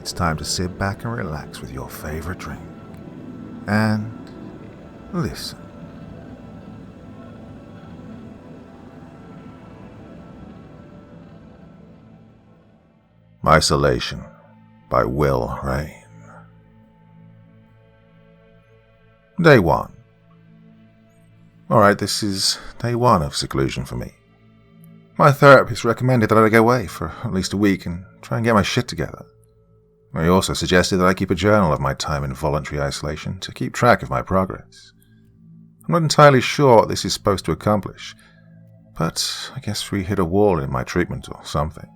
it's time to sit back and relax with your favorite drink. And listen. Isolation by Will Rayne. Day 1. Alright, this is day 1 of seclusion for me. My therapist recommended that I go away for at least a week and try and get my shit together. He also suggested that I keep a journal of my time in voluntary isolation to keep track of my progress. I'm not entirely sure what this is supposed to accomplish, but I guess we hit a wall in my treatment or something.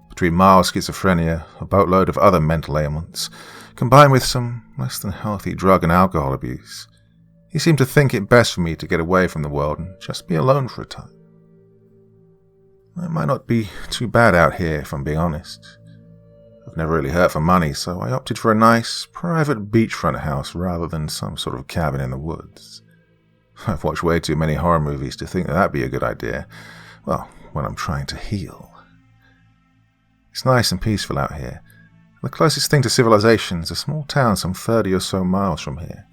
Between mild schizophrenia, a boatload of other mental ailments, combined with some less than healthy drug and alcohol abuse, he seemed to think it best for me to get away from the world and just be alone for a time. It might not be too bad out here, if I'm being honest. I've never really hurt for money, so I opted for a nice, private beachfront house rather than some sort of cabin in the woods. I've watched way too many horror movies to think that that'd be a good idea. Well, when I'm trying to heal. It's nice and peaceful out here. The closest thing to civilization is a small town some 30 or so miles from here.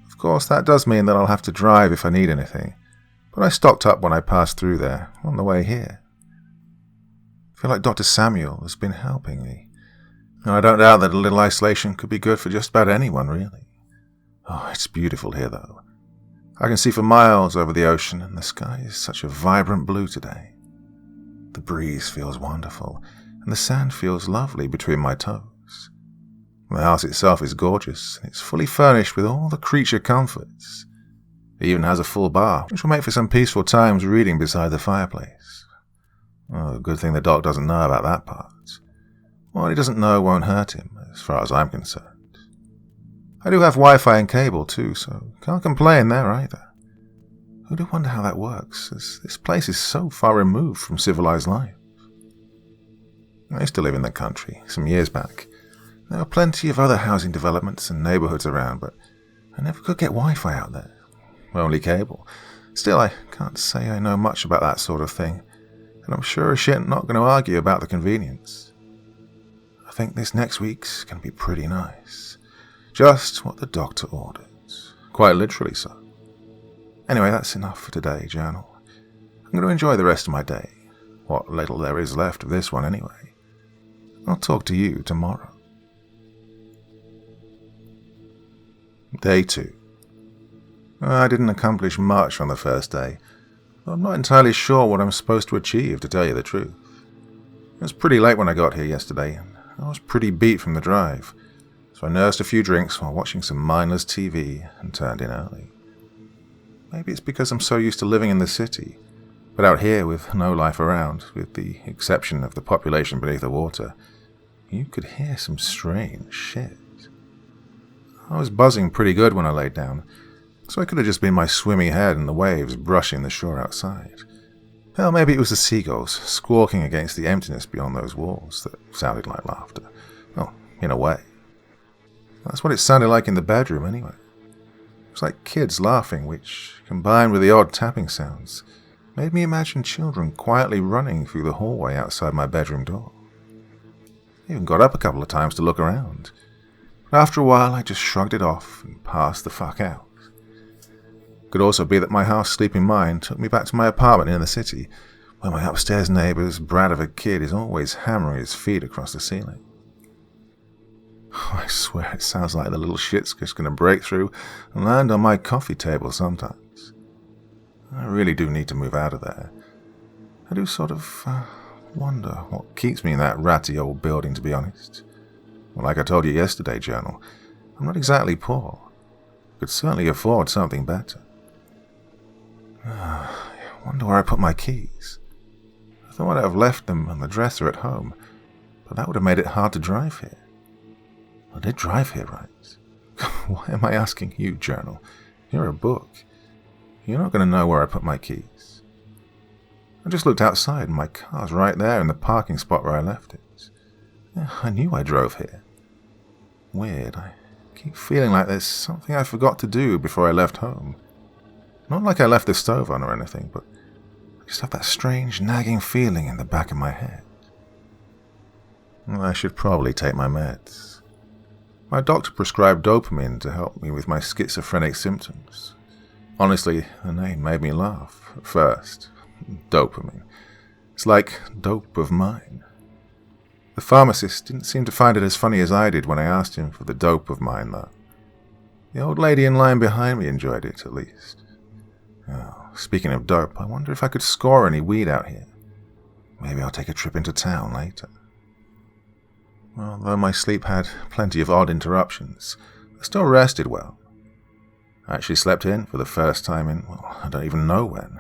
Of course, that does mean that I'll have to drive if I need anything, but I stocked up when I passed through there on the way here. I feel like Dr. Samuel has been helping me. And I don't doubt that a little isolation could be good for just about anyone, really. Oh, it's beautiful here, though. I can see for miles over the ocean, and the sky is such a vibrant blue today. The breeze feels wonderful, and the sand feels lovely between my toes. The house itself is gorgeous, and it's fully furnished with all the creature comforts. It even has a full bar, which will make for some peaceful times reading beside the fireplace. Oh, good thing the doc doesn't know about that part. What he doesn't know won't hurt him, as far as I'm concerned. I do have Wi-Fi and cable too, so can't complain there either. I do wonder how that works, as this place is so far removed from civilized life. I used to live in the country, some years back. There were plenty of other housing developments and neighborhoods around, but I never could get Wi-Fi out there. Only cable. Still, I can't say I know much about that sort of thing, and I'm sure as shit not going to argue about the convenience. I think this next week's going to be pretty nice. Just what the doctor ordered. Quite literally so. Anyway, that's enough for today, journal. I'm going to enjoy the rest of my day. What little there is left of this one anyway. I'll talk to you tomorrow. Day 2. I didn't accomplish much on the first day. I'm not entirely sure what I'm supposed to achieve, to tell you the truth. It was pretty late when I got here yesterday, and I was pretty beat from the drive, so I nursed a few drinks while watching some mindless TV and turned in early. Maybe it's because I'm so used to living in the city, but out here with no life around, with the exception of the population beneath the water, you could hear some strange shit. I was buzzing pretty good when I laid down, so it could have just been my swimmy head and the waves brushing the shore outside. Hell, maybe it was the seagulls squawking against the emptiness beyond those walls that sounded like laughter. Well, in a way. That's what it sounded like in the bedroom anyway. It was like kids laughing, which, combined with the odd tapping sounds, made me imagine children quietly running through the hallway outside my bedroom door. I even got up a couple of times to look around. But after a while, I just shrugged it off and passed the fuck out. Could also be that my half-sleeping mind took me back to my apartment in the city, where my upstairs neighbour's brat of a kid is always hammering his feet across the ceiling. I swear it sounds like the little shit's just going to break through and land on my coffee table sometimes. I really do need to move out of there. I do sort of wonder what keeps me in that ratty old building, to be honest. Well, like I told you yesterday, journal, I'm not exactly poor. Could certainly afford something better. I wonder where I put my keys. I thought I'd have left them on the dresser at home, but that would have made it hard to drive here. I did drive here, right? Why am I asking you, journal? You're a book. You're not going to know where I put my keys. I just looked outside and my car's right there in the parking spot where I left it. Yeah, I knew I drove here. Weird, I keep feeling like there's something I forgot to do before I left home. Not like I left the stove on or anything, but I just have that strange nagging feeling in the back of my head. I should probably take my meds. My doctor prescribed dopamine to help me with my schizophrenic symptoms. Honestly, the name made me laugh at first. Dopamine. It's like dope of mine. The pharmacist didn't seem to find it as funny as I did when I asked him for the dope of mine, though. The old lady in line behind me enjoyed it, at least. Oh, speaking of dope, I wonder if I could score any weed out here. Maybe I'll take a trip into town later. Although my sleep had plenty of odd interruptions, I still rested well. I actually slept in for the first time in, I don't even know when.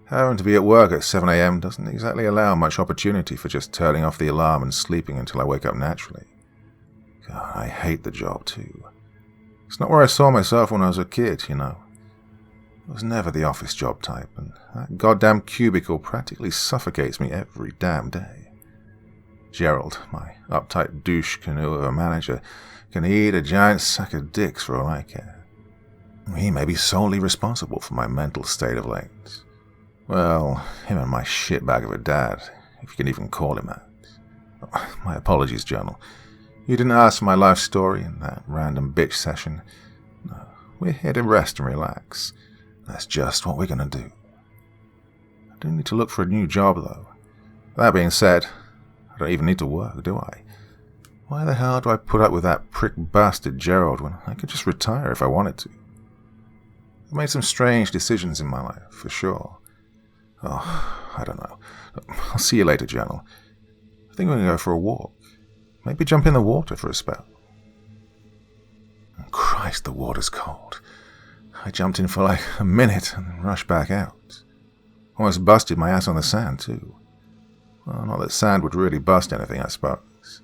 Having to be at work at 7 a.m. doesn't exactly allow much opportunity for just turning off the alarm and sleeping until I wake up naturally. God, I hate the job too. It's not where I saw myself when I was a kid, you know. I was never the office job type, and that goddamn cubicle practically suffocates me every damn day. Gerald, my uptight douche canoe of a manager, can eat a giant sack of dicks for all I care. He may be solely responsible for my mental state of late. Well, him and my shitbag of a dad, if you can even call him that. My apologies, Journal. You didn't ask my life story in that random bitch session. No, we're here to rest and relax. That's just what we're going to do. I do need to look for a new job, though. That being said, I don't even need to work, do I? Why the hell do I put up with that prick bastard Gerald when I could just retire if I wanted to? I've made some strange decisions in my life, for sure. Oh, I don't know. I'll see you later, Journal. I think we're going to go for a walk. Maybe jump in the water for a spell. Oh, Christ, the water's cold. I jumped in for like a minute and then rushed back out. Almost busted my ass on the sand, too. Well, not that sand would really bust anything, I suppose.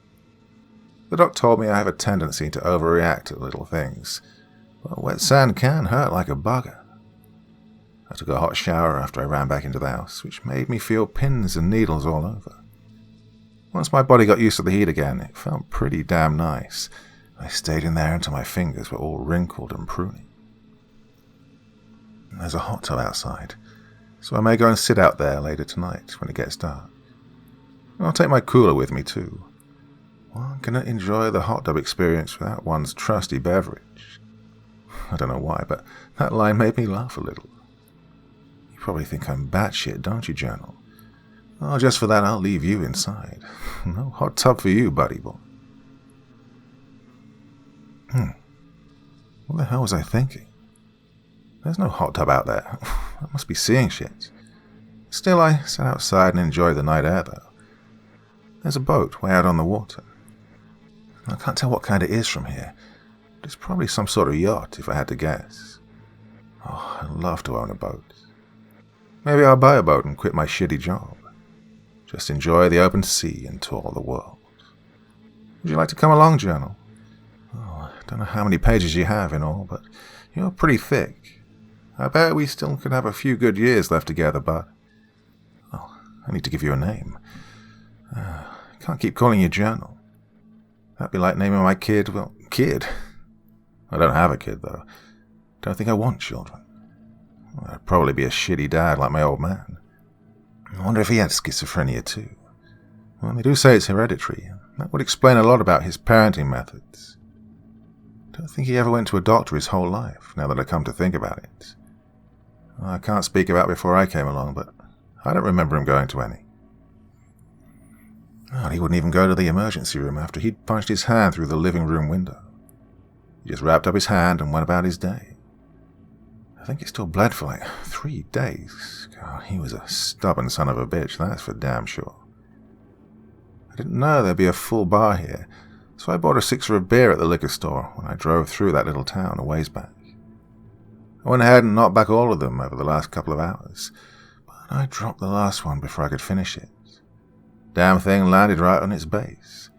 The doc told me I have a tendency to overreact to little things. But wet sand can hurt like a bugger. I took a hot shower after I ran back into the house, which made me feel pins and needles all over. Once my body got used to the heat again, it felt pretty damn nice. I stayed in there until my fingers were all wrinkled and pruny. There's a hot tub outside, so I may go and sit out there later tonight when it gets dark. I'll take my cooler with me too. One cannot enjoy the hot tub experience without one's trusty beverage. I don't know why, but that line made me laugh a little. You probably think I'm batshit, don't you, Journal? Oh, just for that, I'll leave you inside. No hot tub for you, buddy boy. What the hell was I thinking? There's no hot tub out there. I must be seeing shit. Still, I sat outside and enjoyed the night air, though. There's a boat way out on the water. I can't tell what kind it is from here, but it's probably some sort of yacht, if I had to guess. Oh, I'd love to own a boat. Maybe I'll buy a boat and quit my shitty job. Just enjoy the open sea and tour the world. Would you like to come along, Journal? Oh, I don't know how many pages you have in all, but you're pretty thick. I bet we still could have a few good years left together, but... Oh, I need to give you a name. I can't keep calling you Journal. That'd be like naming my kid, well, kid. I don't have a kid, though. Don't think I want children. I'd probably be a shitty dad like my old man. I wonder if he had schizophrenia too. Well, they do say it's hereditary, and that would explain a lot about his parenting methods. I don't think he ever went to a doctor his whole life, now that I come to think about it. I can't speak about before I came along, but I don't remember him going to any. Oh, he wouldn't even go to the emergency room after he'd punched his hand through the living room window. He just wrapped up his hand and went about his day. I think he still bled for like 3 days. God, he was a stubborn son of a bitch, that's for damn sure. I didn't know there'd be a full bar here, so I bought a sixer of beer at the liquor store when I drove through that little town a ways back. I went ahead and knocked back all of them over the last couple of hours, but I dropped the last one before I could finish it. Damn thing landed right on its base.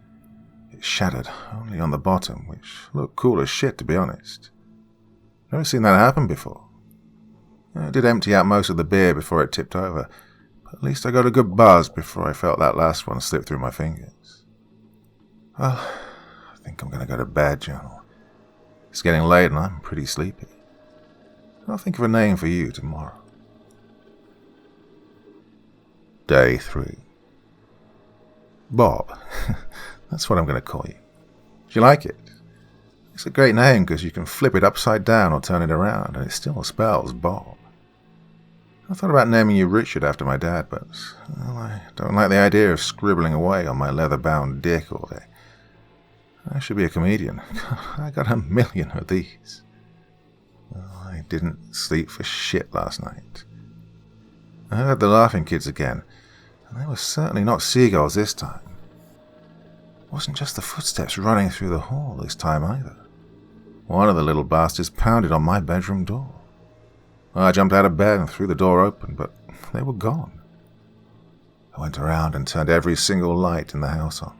It shattered only on the bottom, which looked cool as shit, to be honest. Never seen that happen before. I did empty out most of the beer before it tipped over, but at least I got a good buzz before I felt that last one slip through my fingers. Well, I think I'm going to go to bed, Journal. It's getting late and I'm pretty sleepy. I'll think of a name for you tomorrow. Day 3. Bob. That's what I'm going to call you. Do you like it? It's a great name because you can flip it upside down or turn it around, and it still spells Bob. I thought about naming you Richard after my dad, but well, I don't like the idea of scribbling away on my leather-bound dick all day. I should be a comedian. I got a million of these. Well, I didn't sleep for shit last night. I heard the laughing kids again, and they were certainly not seagulls this time. It wasn't just the footsteps running through the hall this time either. One of the little bastards pounded on my bedroom door. I jumped out of bed and threw the door open, but they were gone. I went around and turned every single light in the house on.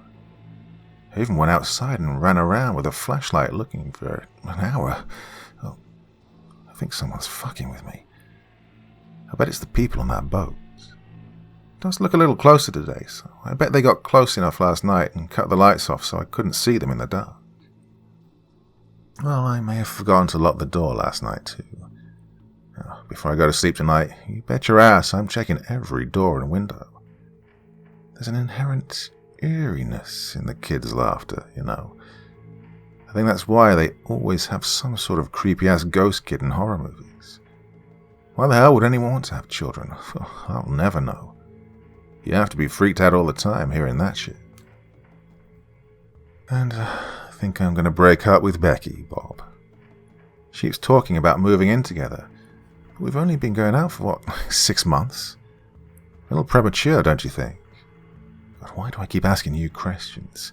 I even went outside and ran around with a flashlight looking for an hour. Oh, I think someone's fucking with me. I bet it's the people on that boat. It does look a little closer today, so I bet they got close enough last night and cut the lights off so I couldn't see them in the dark. Well, I may have forgotten to lock the door last night too. Before I go to sleep tonight, you bet your ass I'm checking every door and window. There's an inherent eeriness in the kids' laughter, you know. I think that's why they always have some sort of creepy-ass ghost kid in horror movies. Why the hell would anyone want to have children? I'll never know. You have to be freaked out all the time hearing that shit. And I think I'm going to break up with Becky, Bob. She keeps talking about moving in together. But we've only been going out for, 6 months? A little premature, don't you think? God, why do I keep asking you questions?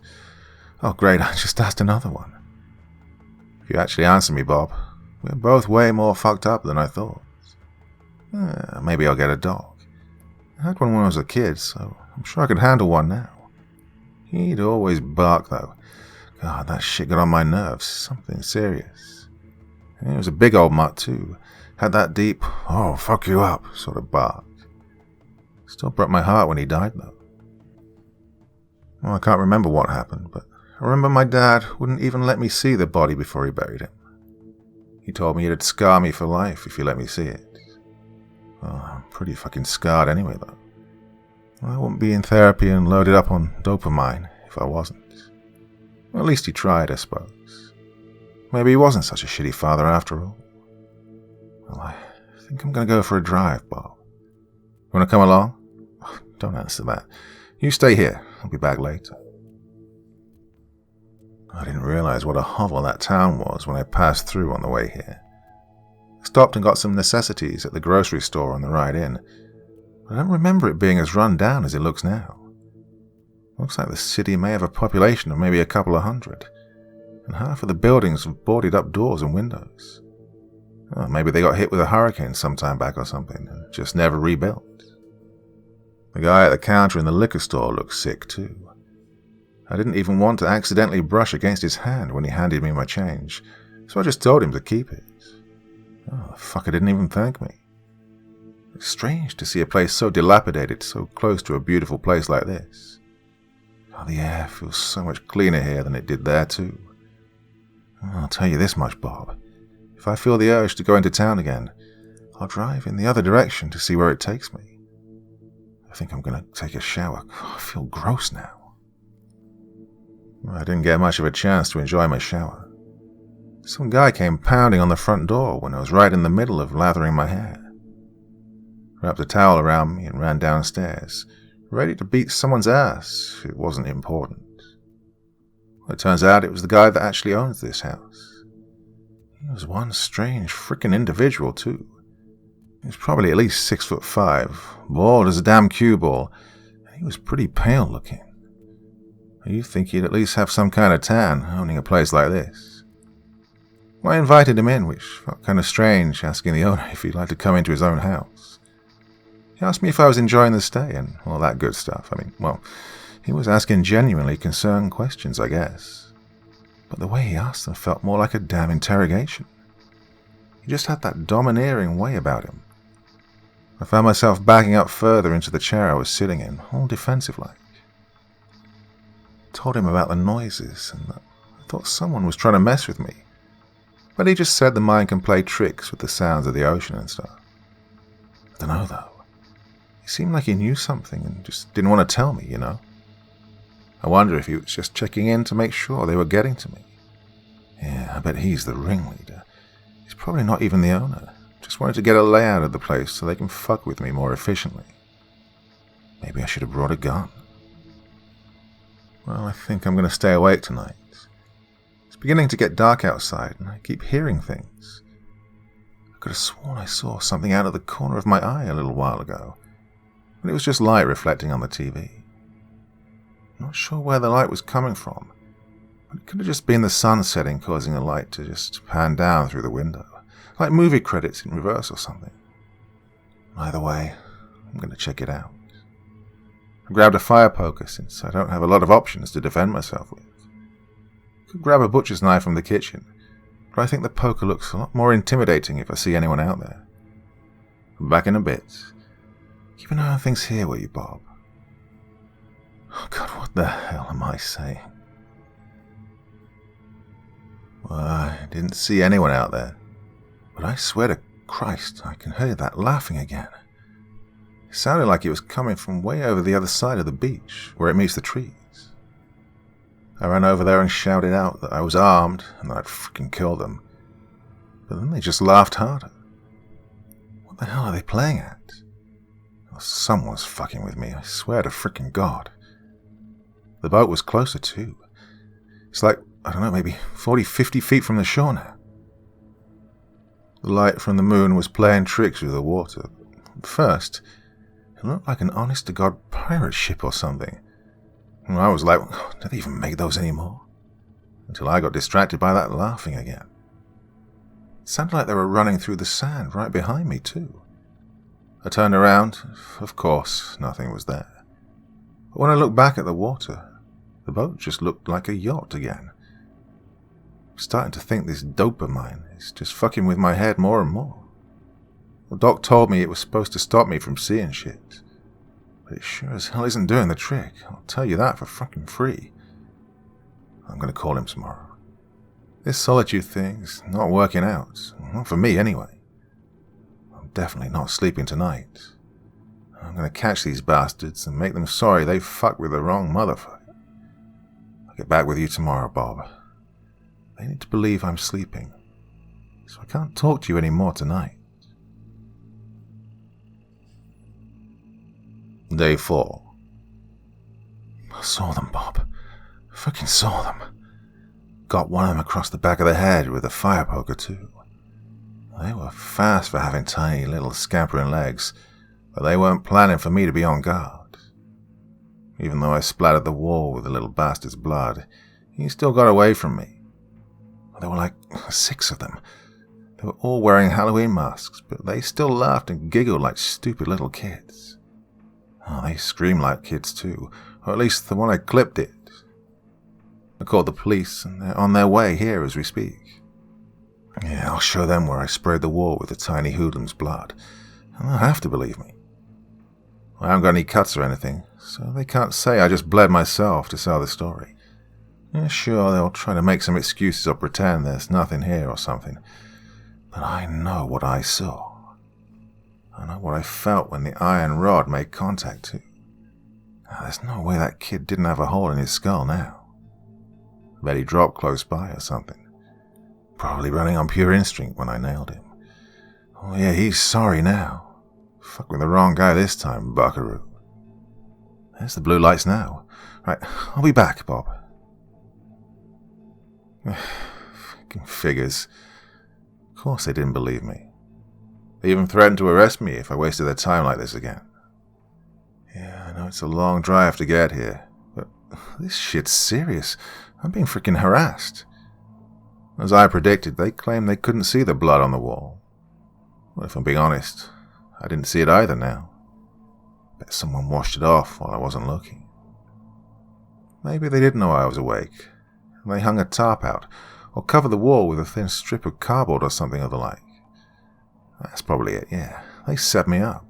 Oh, great, I just asked another one. If you actually answer me, Bob, we're both way more fucked up than I thought. Maybe I'll get a dog. I had one when I was a kid, so I'm sure I could handle one now. He'd always bark, though. God, that shit got on my nerves. Something serious. And he was a big old mutt, too. Had that deep, oh, fuck you up sort of bark. Still broke my heart when he died, though. Well, I can't remember what happened, but I remember my dad wouldn't even let me see the body before he buried him. He told me it'd scar me for life if he let me see it. Oh, I'm pretty fucking scarred anyway, though. I wouldn't be in therapy and loaded up on dopamine if I wasn't. Well, at least he tried, I suppose. Maybe he wasn't such a shitty father after all. Well, I think I'm going to go for a drive, Bob. You want to come along? Oh, don't answer that. You stay here. I'll be back later. I didn't realize what a hovel that town was when I passed through on the way here. I stopped and got some necessities at the grocery store on the ride in. But I don't remember it being as run down as it looks now. Looks like the city may have a population of maybe a couple of hundred, and half of the buildings have boarded up doors and windows. Oh, maybe they got hit with a hurricane sometime back or something, and just never rebuilt. The guy at the counter in the liquor store looked sick too. I didn't even want to accidentally brush against his hand when he handed me my change, so I just told him to keep it. Oh, the fucker didn't even thank me. It's strange to see a place so dilapidated so close to a beautiful place like this. Oh, the air feels so much cleaner here than it did there too. I'll tell you this much, Bob. If I feel the urge to go into town again, I'll drive in the other direction to see where it takes me. I think I'm going to take a shower. Oh, I feel gross now. I didn't get much of a chance to enjoy my shower. Some guy came pounding on the front door when I was right in the middle of lathering my hair. Wrapped a towel around me and ran downstairs, ready to beat someone's ass if it wasn't important. Well, it turns out it was the guy that actually owns this house. He was one strange frickin' individual, too. He was probably at least 6'5", bald as a damn cue ball, and he was pretty pale looking. You'd think he'd at least have some kind of tan, owning a place like this. Well, I invited him in, which felt kind of strange, asking the owner if he'd like to come into his own house. He asked me if I was enjoying the stay and all that good stuff. I mean, well, he was asking genuinely concerned questions, I guess. But the way he asked them felt more like a damn interrogation. He just had that domineering way about him. I found myself backing up further into the chair I was sitting in, all defensive-like. Told him about the noises and that I thought someone was trying to mess with me. But he just said the mind can play tricks with the sounds of the ocean and stuff. I don't know, though. He seemed like he knew something and just didn't want to tell me, you know. I wonder if he was just checking in to make sure they were getting to me. Yeah, I bet he's the ringleader. He's probably not even the owner. Just wanted to get a layout of the place so they can fuck with me more efficiently. Maybe I should have brought a gun. Well, I think I'm going to stay awake tonight. It's beginning to get dark outside, and I keep hearing things. I could have sworn I saw something out of the corner of my eye a little while ago, but it was just light reflecting on the TV. Not sure where the light was coming from, but it could have just been the sun setting causing the light to just pan down through the window, like movie credits in reverse or something. Either way, I'm going to check it out. I grabbed a fire poker since I don't have a lot of options to defend myself with. Could grab a butcher's knife from the kitchen, but I think the poker looks a lot more intimidating if I see anyone out there. I'm back in a bit. Keep an eye on things here, will you, Bob? Oh God, what the hell am I saying? Well, I didn't see anyone out there, but I swear to Christ, I can hear that laughing again. It sounded like it was coming from way over the other side of the beach, where it meets the trees. I ran over there and shouted out that I was armed and that I'd freaking kill them. But then they just laughed harder. What the hell are they playing at? Oh, someone's fucking with me, I swear to freaking God. The boat was closer too. It's like, I don't know, maybe 40, 50 feet from the shore now. The light from the moon was playing tricks with the water. At first, it looked like an honest-to-God pirate ship or something. And I was like, do they even make those anymore? Until I got distracted by that laughing again. It sounded like they were running through the sand right behind me too. I turned around. Of course, nothing was there. But when I looked back at the water, the boat just looked like a yacht again. I'm starting to think this dope of mine is just fucking with my head more and more. Well, Doc told me it was supposed to stop me from seeing shit. But it sure as hell isn't doing the trick. I'll tell you that for fucking free. I'm going to call him tomorrow. This solitude thing's not working out. Not for me, anyway. I'm definitely not sleeping tonight. I'm going to catch these bastards and make them sorry they fucked with the wrong motherfucker. I'll get back with you tomorrow, Bob. They need to believe I'm sleeping, so I can't talk to you anymore tonight. Day 4. I saw them, Bob. I fucking saw them. Got one of them across the back of the head with a fire poker, too. They were fast for having tiny little scampering legs, but they weren't planning for me to be on guard. Even though I splattered the wall with the little bastard's blood, he still got away from me. There were like 6 of them. They were all wearing Halloween masks, but they still laughed and giggled like stupid little kids. Oh, they screamed like kids too, or at least the one I clipped did. I called the police, and they're on their way here as we speak. Yeah, I'll show them where I sprayed the wall with the tiny hoodlum's blood, and they'll have to believe me. I haven't got any cuts or anything, so they can't say I just bled myself to sell the story. Yeah, sure, they'll try to make some excuses or pretend there's nothing here or something, but I know what I saw. I know what I felt when the iron rod made contact too. Now, there's no way that kid didn't have a hole in his skull now. I bet he dropped close by or something. Probably running on pure instinct when I nailed him. Oh yeah, he's sorry now. Fuck with the wrong guy this time, buckaroo. There's the blue lights now. Right, I'll be back, Bob. Fucking figures. Of course they didn't believe me. They even threatened to arrest me if I wasted their time like this again. Yeah, I know it's a long drive to get here, but this shit's serious. I'm being freaking harassed. As I predicted, they claimed they couldn't see the blood on the wall. Well, if I'm being honest, I didn't see it either now. Bet someone washed it off while I wasn't looking. Maybe they didn't know I was awake, and they hung a tarp out, or covered the wall with a thin strip of cardboard or something of the like. That's probably it, yeah. They set me up.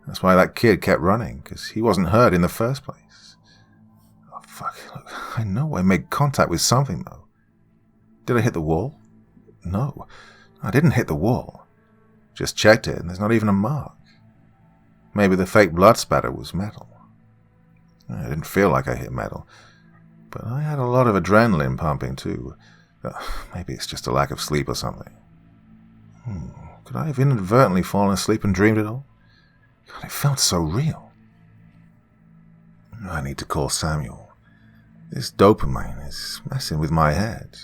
That's why that kid kept running, because he wasn't hurt in the first place. Oh, fuck. Look, I know I made contact with something, though. Did I hit the wall? No, I didn't hit the wall. Just checked it, and there's not even a mark. Maybe the fake blood spatter was metal. I didn't feel like I hit metal, but I had a lot of adrenaline pumping too. Maybe it's just a lack of sleep or something. Could I have inadvertently fallen asleep and dreamed it all? God, it felt so real. I need to call Samuel. This dopamine is messing with my head.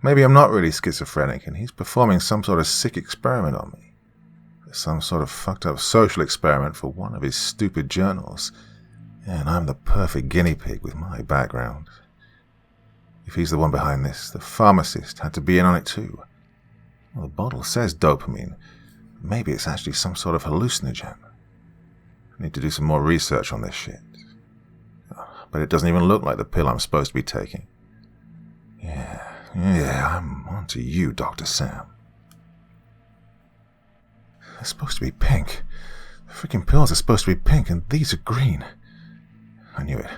Maybe I'm not really schizophrenic and he's performing some sort of sick experiment on me. Some sort of fucked up social experiment for one of his stupid journals. And I'm the perfect guinea pig with my background. If he's the one behind this, the pharmacist had to be in on it too. Well, the bottle says dopamine. Maybe it's actually some sort of hallucinogen. I need to do some more research on this shit. But it doesn't even look like the pill I'm supposed to be taking. Yeah, I'm on to you, Dr. Sam. They're supposed to be pink. The freaking pills are supposed to be pink, and these are green. I knew it.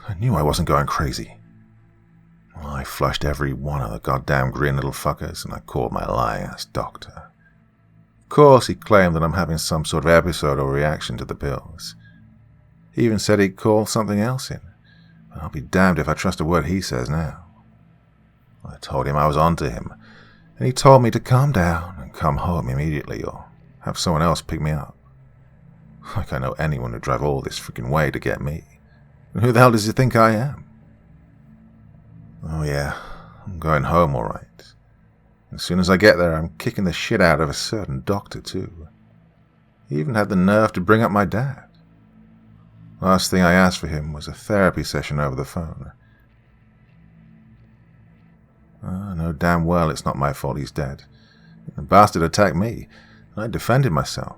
I knew I wasn't going crazy. Well, I flushed every one of the goddamn green little fuckers, and I called my lying-ass doctor. Of course, he claimed that I'm having some sort of episode or reaction to the pills. He even said he'd call something else in, but I'll be damned if I trust a word he says now. I told him I was on to him, and he told me to calm down and come home immediately or have someone else pick me up. Like I know anyone who'd drive all this freaking way to get me. And who the hell does he think I am? Oh yeah, I'm going home all right. As soon as I get there, I'm kicking the shit out of a certain doctor too. He even had the nerve to bring up my dad. Last thing I asked for him was a therapy session over the phone. I know damn well it's not my fault he's dead. The bastard attacked me, and I defended myself.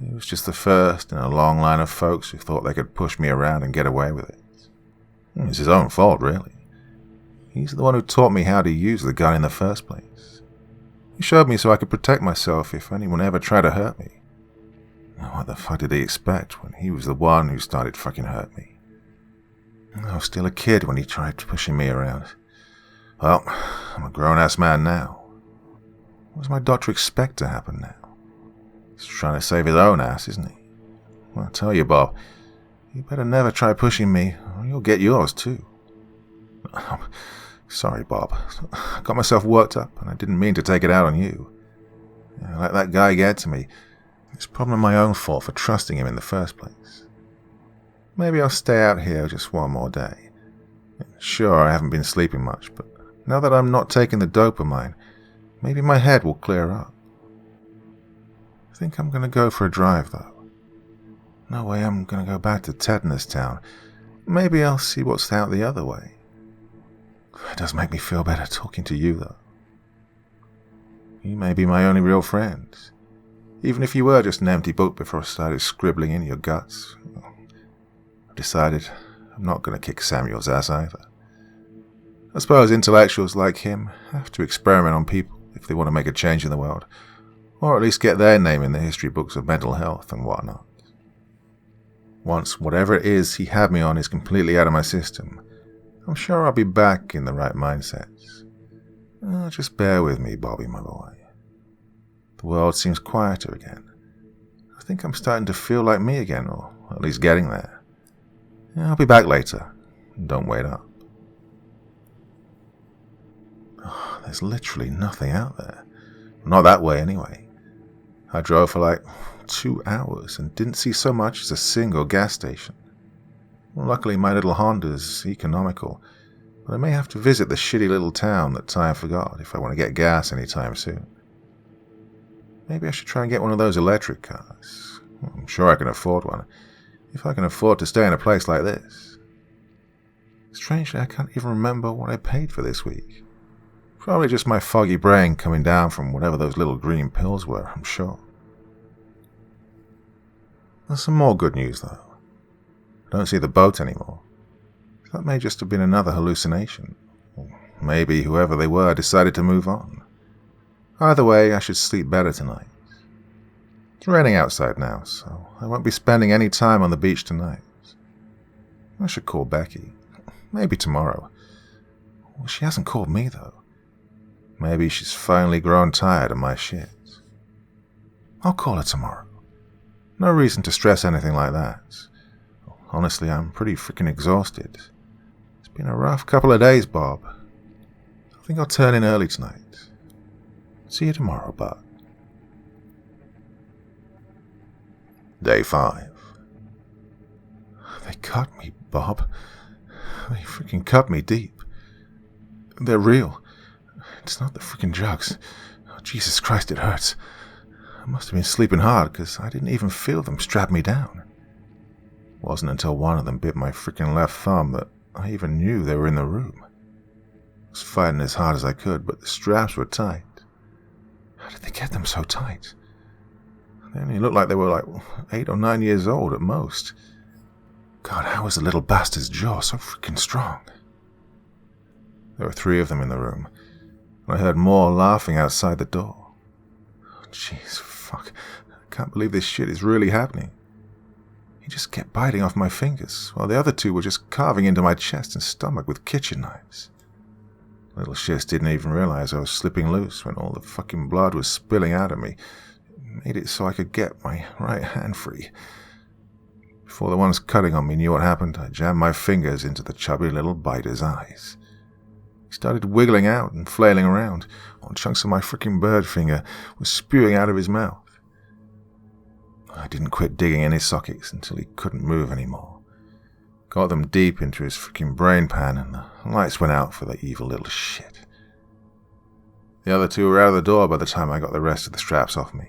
He was just the first in a long line of folks who thought they could push me around and get away with it. It's his own fault, really. He's the one who taught me how to use the gun in the first place. He showed me so I could protect myself if anyone ever tried to hurt me. What the fuck did he expect when he was the one who started fucking hurt me? I was still a kid when he tried pushing me around. Well, I'm a grown-ass man now. What does my doctor expect to happen now? He's trying to save his own ass, isn't he? Well, I'll tell you, Bob, you better never try pushing me, or you'll get yours, too. Sorry, Bob. I got myself worked up, and I didn't mean to take it out on you. Let that guy get to me. It's probably my own fault for trusting him in the first place. Maybe I'll stay out here just one more day. Sure, I haven't been sleeping much, but now that I'm not taking the dopamine, maybe my head will clear up. I think I'm going to go for a drive, though. No way I'm going to go back to Tetanus Town. Maybe I'll see what's out the other way. It does make me feel better talking to you, though. You may be my only real friend. Even if you were just an empty book before I started scribbling in your guts. I've decided I'm not going to kick Samuel's ass either. I suppose intellectuals like him have to experiment on people if they want to make a change in the world, or at least get their name in the history books of mental health and whatnot. Once whatever it is he had me on is completely out of my system, I'm sure I'll be back in the right mindsets. Just bear with me, Bobby, my boy. The world seems quieter again. I think I'm starting to feel like me again, or at least getting there. I'll be back later. Don't wait up. There's literally nothing out there. Not that way, anyway. I drove for like 2 hours and didn't see so much as a single gas station. Well, luckily, my little Honda's economical, but I may have to visit the shitty little town that time forgot if I want to get gas anytime soon. Maybe I should try and get one of those electric cars. I'm sure I can afford one, if I can afford to stay in a place like this. Strangely, I can't even remember what I paid for this week. Probably just my foggy brain coming down from whatever those little green pills were, I'm sure. There's some more good news, though. I don't see the boat anymore. That may just have been another hallucination. Or maybe whoever they were decided to move on. Either way, I should sleep better tonight. It's raining outside now, so I won't be spending any time on the beach tonight. I should call Becky. Maybe tomorrow. Well, she hasn't called me, though. Maybe she's finally grown tired of my shit. I'll call her tomorrow. No reason to stress anything like that. Honestly, I'm pretty freaking exhausted. It's been a rough couple of days, Bob. I think I'll turn in early tonight. See you tomorrow, Bud. Day 5. They cut me, Bob. They freaking cut me deep. They're real. It's not the freaking drugs. Oh, Jesus Christ, it hurts. I must have been sleeping hard, because I didn't even feel them strap me down. It wasn't until one of them bit my freaking left thumb that I even knew they were in the room. I was fighting as hard as I could, but the straps were tight. How did they get them so tight? They only looked like they were like 8 or 9 years old at most. God, how was the little bastard's jaw so freaking strong? There were 3 of them in the room, and I heard more laughing outside the door. Oh, jeez, fuck. I can't believe this shit is really happening. He just kept biting off my fingers, while the other 2 were just carving into my chest and stomach with kitchen knives. Little shits didn't even realize I was slipping loose when all the fucking blood was spilling out of me. It made it so I could get my right hand free. Before the ones cutting on me knew what happened, I jammed my fingers into the chubby little biter's eyes. He started wiggling out and flailing around, while chunks of my freaking bird finger were spewing out of his mouth. I didn't quit digging in his sockets until he couldn't move anymore. Got them deep into his freaking brain pan, and the lights went out for the evil little shit. The other 2 were out of the door by the time I got the rest of the straps off me.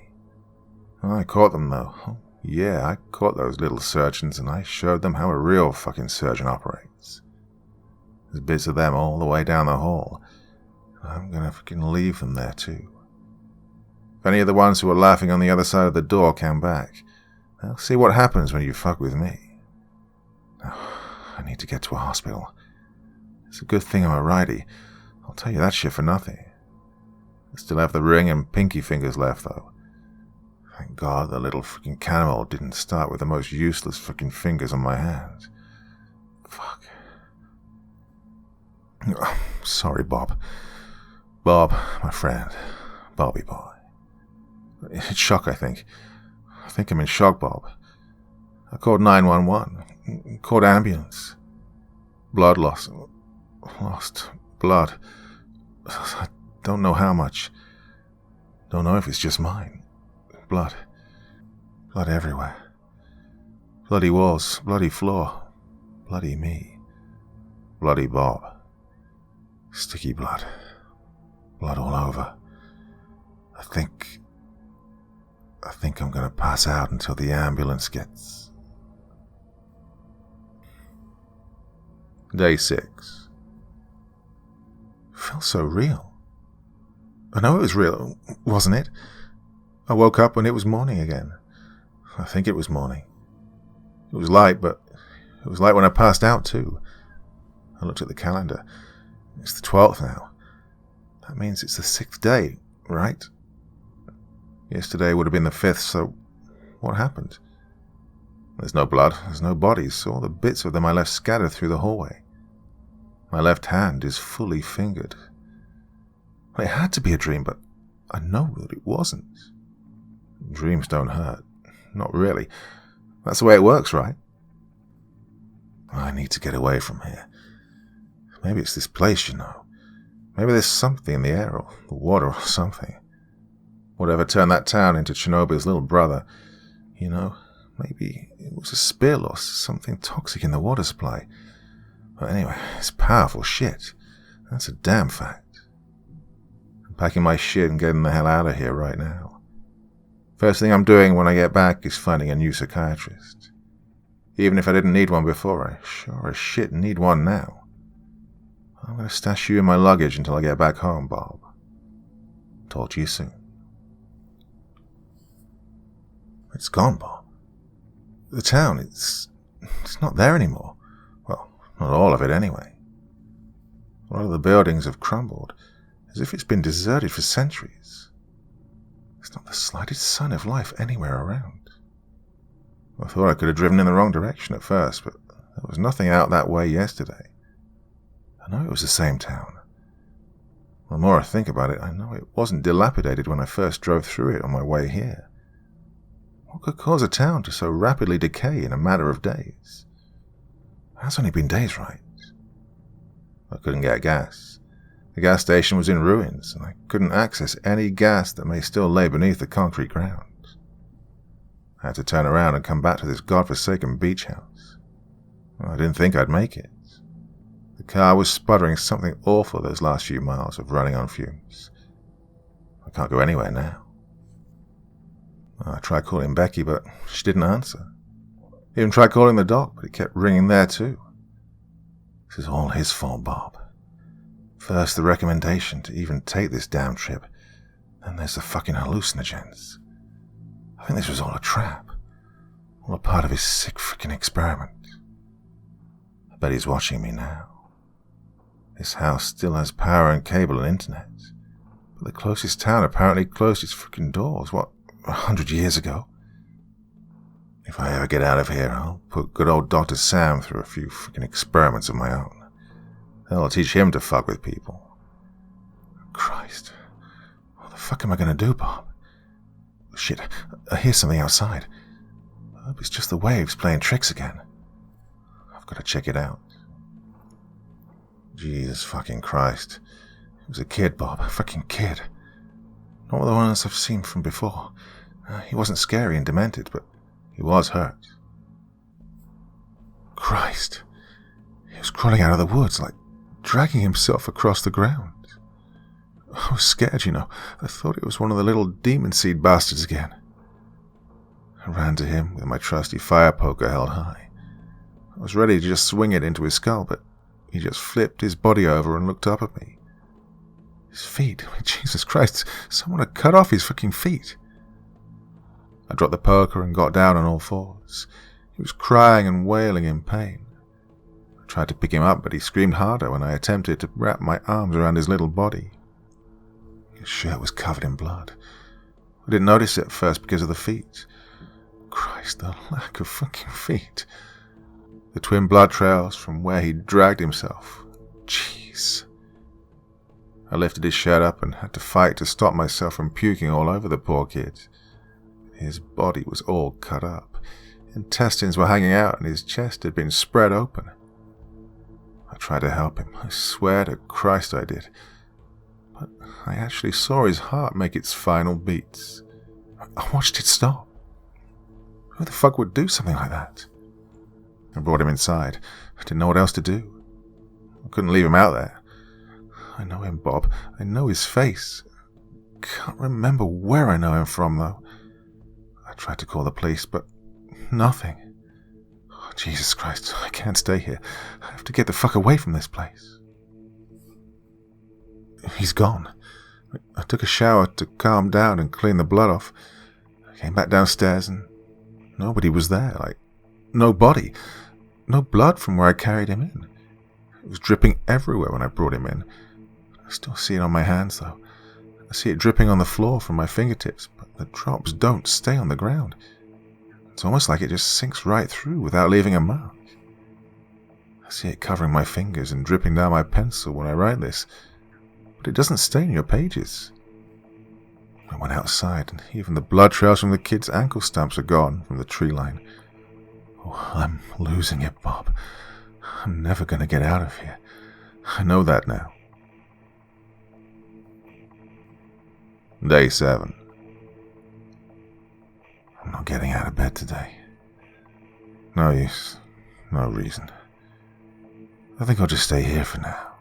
I caught them, though. Oh, yeah, I caught those little surgeons, and I showed them how a real fucking surgeon operates. There's bits of them all the way down the hall. I'm gonna freaking leave them there, too. If any of the ones who were laughing on the other side of the door came back, they'll see what happens when you fuck with me. Oh, I need to get to a hospital. It's a good thing I'm a righty. I'll tell you that shit for nothing. I still have the ring and pinky fingers left, though. Thank God the little freaking cannibal didn't start with the most useless freaking fingers on my hands. Fuck. Oh, sorry, Bob. Bob, my friend. Bobby boy. It's shock, I think. I think I'm in shock, Bob. I called 911. Called ambulance. Blood loss. Lost blood. I don't know how much. Don't know if it's just mine. Blood. Blood everywhere. Bloody walls. Bloody floor. Bloody me. Bloody Bob. Sticky blood. Blood all over. I think I'm gonna pass out until the ambulance gets... Day 6. It felt so real. I know it was real, wasn't it? I woke up when it was morning again. I think it was morning. It was light, but it was light when I passed out too. I looked at the calendar. It's the 12th now. That means it's the 6th day, right? Yesterday would have been the 5th, so what happened? There's no blood, there's no bodies, all the bits of them I left scattered through the hallway. My left hand is fully fingered. It had to be a dream, but I know that it wasn't. Dreams don't hurt. Not really. That's the way it works, right? I need to get away from here. Maybe it's this place, you know. Maybe there's something in the air or the water or something. Whatever turned that town into Chernobyl's little brother, you know, maybe it was a spill or something toxic in the water supply. But anyway, it's powerful shit. That's a damn fact. I'm packing my shit and getting the hell out of here right now. First thing I'm doing when I get back is finding a new psychiatrist. Even if I didn't need one before, I sure as shit need one now. I'm going to stash you in my luggage until I get back home, Bob. Talk to you soon. It's gone, Bob. The town, it's not there anymore. Well, not all of it anyway. A lot of the buildings have crumbled, as if it's been deserted for centuries. There's not the slightest sign of life anywhere around. I thought I could have driven in the wrong direction at first, but there was nothing out that way yesterday. I know it was the same town. The more I think about it, I know it wasn't dilapidated when I first drove through it on my way here. What could cause a town to so rapidly decay in a matter of days? That's only been days, right? I couldn't get gas. The gas station was in ruins, and I couldn't access any gas that may still lay beneath the concrete ground. I had to turn around and come back to this godforsaken beach house. I didn't think I'd make it. The car was sputtering something awful those last few miles of running on fumes. I can't go anywhere now. I tried calling Becky, but she didn't answer. Even tried calling the doc, but it kept ringing there too. This is all his fault, Bob. First the recommendation to even take this damn trip, then there's the fucking hallucinogens. I think this was all a trap. All a part of his sick freaking experiment. I bet he's watching me now. This house still has power and cable and internet. But the closest town apparently closed its freaking doors, 100 years ago? If I ever get out of here, I'll put good old Dr. Sam through a few freaking experiments of my own. That'll teach him to fuck with people. Christ. What the fuck am I gonna do, Bob? Shit, I hear something outside. I hope it's just the waves playing tricks again. I've got to check it out. Jesus fucking Christ. It was a kid, Bob. A fucking kid. Not the ones I've seen from before. He wasn't scary and demented, but he was hurt. Christ. He was crawling out of the woods, like dragging himself across the ground. I was scared, I thought it was one of the little demon seed bastards again. I ran to him with my trusty fire poker held high. I was ready to just swing it into his skull, but he just flipped his body over and looked up at me. His feet, Jesus Christ, someone had cut off his fucking feet. I dropped the poker and got down on all fours. He was crying and wailing in pain. I tried to pick him up, but he screamed harder when I attempted to wrap my arms around his little body. His shirt was covered in blood. I didn't notice it at first because of the feet. Christ, the lack of fucking feet. The twin blood trails from where he'd dragged himself. Jeez. I lifted his shirt up and had to fight to stop myself from puking all over the poor kid. His body was all cut up. Intestines were hanging out and his chest had been spread open. I tried to help him. I swear to Christ I did. But I actually saw his heart make its final beats. I watched it stop. Who the fuck would do something like that? I brought him inside. I didn't know what else to do. I couldn't leave him out there. I know him, Bob. I know his face. Can't remember where I know him from, though. I tried to call the police, but nothing. Oh, Jesus Christ, I can't stay here. I have to get the fuck away from this place. He's gone. I took a shower to calm down and clean the blood off. I came back downstairs and nobody was there. No body. No blood from where I carried him in. It was dripping everywhere when I brought him in. I still see it on my hands, though. I see it dripping on the floor from my fingertips, but the drops don't stay on the ground. It's almost like it just sinks right through without leaving a mark. I see it covering my fingers and dripping down my pencil when I write this, but it doesn't stain your pages. I went outside, and even the blood trails from the kid's ankle stumps are gone from the tree line. Oh, I'm losing it, Bob. I'm never going to get out of here. I know that now. Day 7. I'm not getting out of bed today. No use. No reason. I think I'll just stay here for now.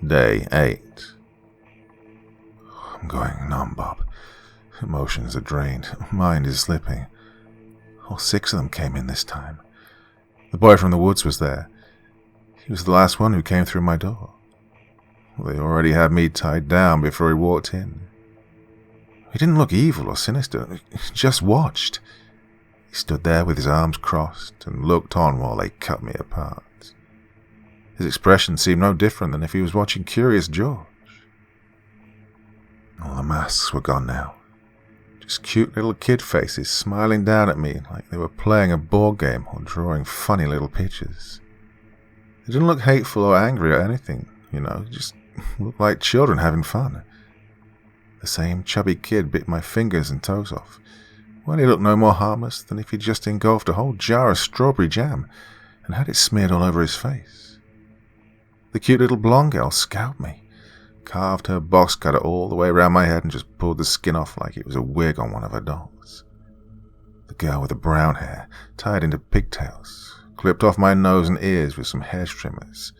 Day 8. I'm going numb, Bob. Emotions are drained. Mind is slipping. All 6 of them came in this time. The boy from the woods was there. He was the last one who came through my door. They already had me tied down before he walked in. He didn't look evil or sinister. He just watched. He stood there with his arms crossed and looked on while they cut me apart. His expression seemed no different than if he was watching Curious George. All the masks were gone now. Just cute little kid faces smiling down at me like they were playing a board game or drawing funny little pictures. They didn't look hateful or angry or anything, just looked like children having fun. The same chubby kid bit my fingers and toes off, Well, he looked no more harmless than if he'd just engulfed a whole jar of strawberry jam and had it smeared all over his face. The cute little blonde girl scalped me, carved her box cutter all the way around my head and just pulled the skin off like it was a wig on one of her dolls. The girl with the brown hair, tied into pigtails, clipped off my nose and ears with some hair trimmers.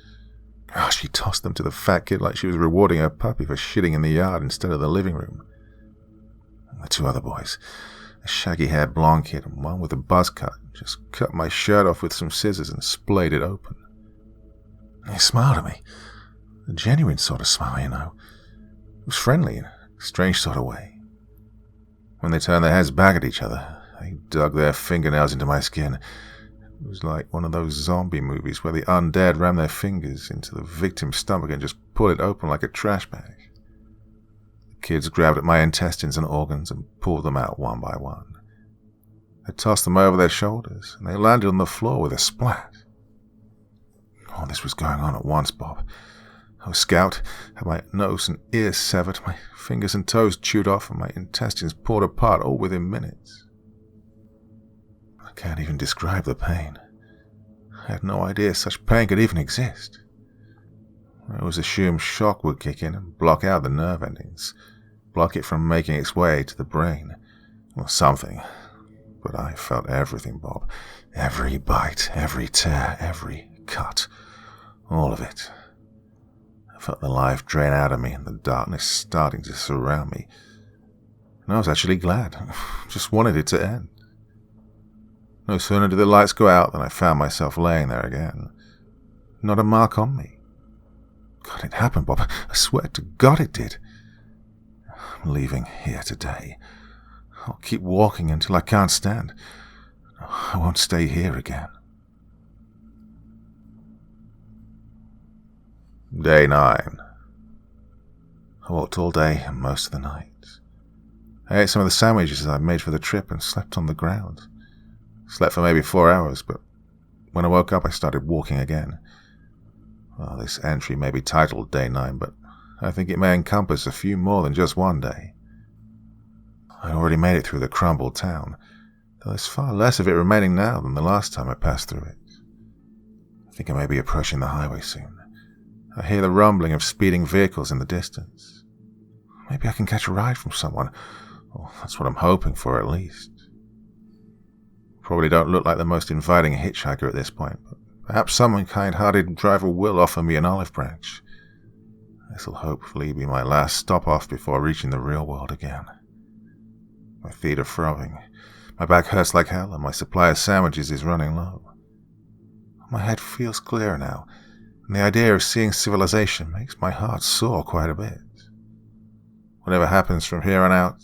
Oh, she tossed them to the fat kid like she was rewarding her puppy for shitting in the yard instead of the living room. And the two other boys, a shaggy-haired blonde kid and one with a buzz cut, just cut my shirt off with some scissors and splayed it open. They smiled at me. A genuine sort of smile, you know. It was friendly in a strange sort of way. When they turned their heads back at each other, they dug their fingernails into my skin. It was like one of those zombie movies where the undead ram their fingers into the victim's stomach and just pull it open like a trash bag. The kids grabbed at my intestines and organs and pulled them out one by one. They tossed them over their shoulders, and they landed on the floor with a splat. All this was going on at once, Bob. I was scalped, had my nose and ears severed, my fingers and toes chewed off, and my intestines pulled apart all within minutes. I can't even describe the pain. I had no idea such pain could even exist. I always assumed shock would kick in and block out the nerve endings, block it from making its way to the brain, or something. But I felt everything, Bob. Every bite, every tear, every cut. All of it. I felt the life drain out of me and the darkness starting to surround me. And I was actually glad. Just wanted it to end. No sooner did the lights go out than I found myself laying there again. Not a mark on me. God, it happened, Bob. I swear to God it did. I'm leaving here today. I'll keep walking until I can't stand. I won't stay here again. Day 9. I walked all day and most of the night. I ate some of the sandwiches I'd made for the trip and slept on the ground. Slept for maybe 4 hours, but when I woke up I started walking again. Well, this entry may be titled Day 9, but I think it may encompass a few more than just one day. I already made it through the crumbled town, though there's far less of it remaining now than the last time I passed through it. I think I may be approaching the highway soon. I hear the rumbling of speeding vehicles in the distance. Maybe I can catch a ride from someone. Well, that's what I'm hoping for, at least. Probably don't look like the most inviting hitchhiker at this point, but perhaps some kind-hearted driver will offer me an olive branch. This'll hopefully be my last stop-off before reaching the real world again. My feet are throbbing, my back hurts like hell, and my supply of sandwiches is running low. My head feels clearer now, and the idea of seeing civilization makes my heart soar quite a bit. Whatever happens from here on out,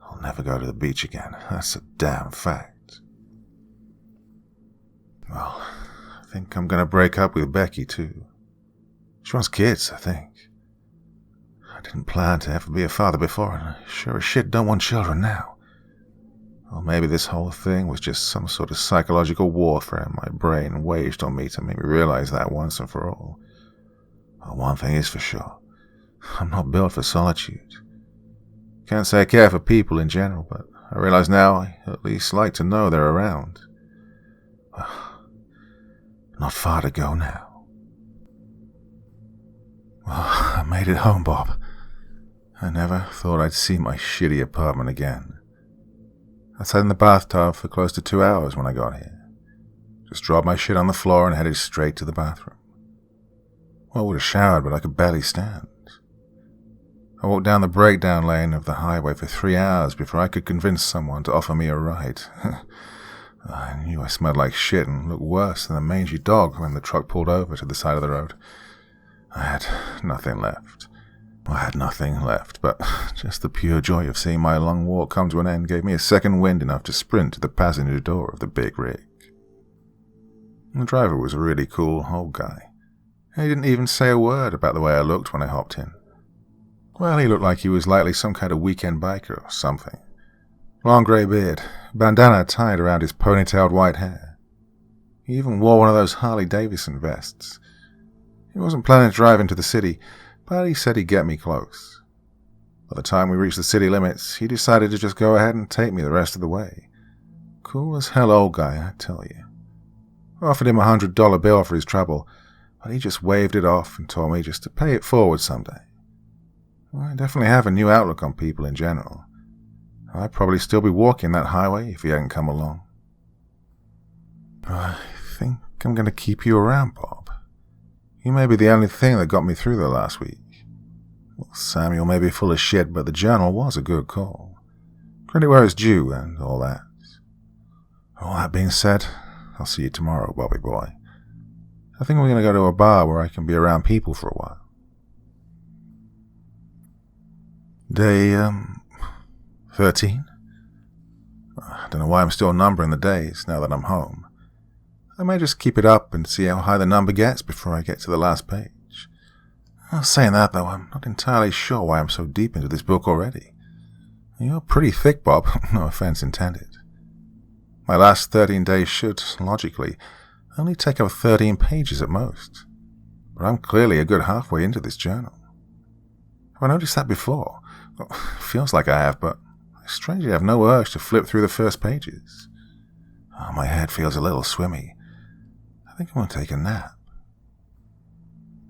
I'll never go to the beach again. That's a damn fact. Well, I think I'm going to break up with Becky, too. She wants kids, I think. I didn't plan to ever be a father before, and I sure as shit don't want children now. Or maybe this whole thing was just some sort of psychological warfare my brain waged on me to make me realize that once and for all. Well, one thing is for sure. I'm not built for solitude. Can't say I care for people in general, but I realize now I at least like to know they're around. Well, not far to go now. Well, I made it home, Bob. I never thought I'd see my shitty apartment again. I sat in the bathtub for close to 2 hours when I got here. Just dropped my shit on the floor and headed straight to the bathroom. Well, I would have showered, but I could barely stand. I walked down the breakdown lane of the highway for 3 hours before I could convince someone to offer me a ride. I knew I smelled like shit and looked worse than a mangy dog when the truck pulled over to the side of the road. I had nothing left. I had nothing left, but just the pure joy of seeing my long walk come to an end gave me a second wind enough to sprint to the passenger door of the big rig. The driver was a really cool old guy. He didn't even say a word about the way I looked when I hopped in. Well, he looked like he was likely some kind of weekend biker or something. Long grey beard, bandana tied around his ponytailed white hair. He even wore one of those Harley-Davidson vests. He wasn't planning to drive into the city, but he said he'd get me close. By the time we reached the city limits, he decided to just go ahead and take me the rest of the way. Cool as hell old guy, I tell you. I offered him $100 bill for his trouble, but he just waved it off and told me just to pay it forward someday. Well, I definitely have a new outlook on people in general. I'd probably still be walking that highway if he hadn't come along. I think I'm going to keep you around, Bob. You may be the only thing that got me through the last week. Well, Samuel may be full of shit, but the journal was a good call. Credit where it's due and all that. All that being said, I'll see you tomorrow, Bobby boy. I think we're going to go to a bar where I can be around people for a while. Day, 13? I don't know why I'm still numbering the days now that I'm home. I may just keep it up and see how high the number gets before I get to the last page. Saying that, though, I'm not entirely sure why I'm so deep into this book already. You're pretty thick, Bob, no offense intended. My last 13 days should, logically, only take up 13 pages at most. But I'm clearly a good halfway into this journal. Have I noticed that before? Well, feels like I have, but I strangely have no urge to flip through the first pages. My head feels a little swimmy. I think I'm going to take a nap.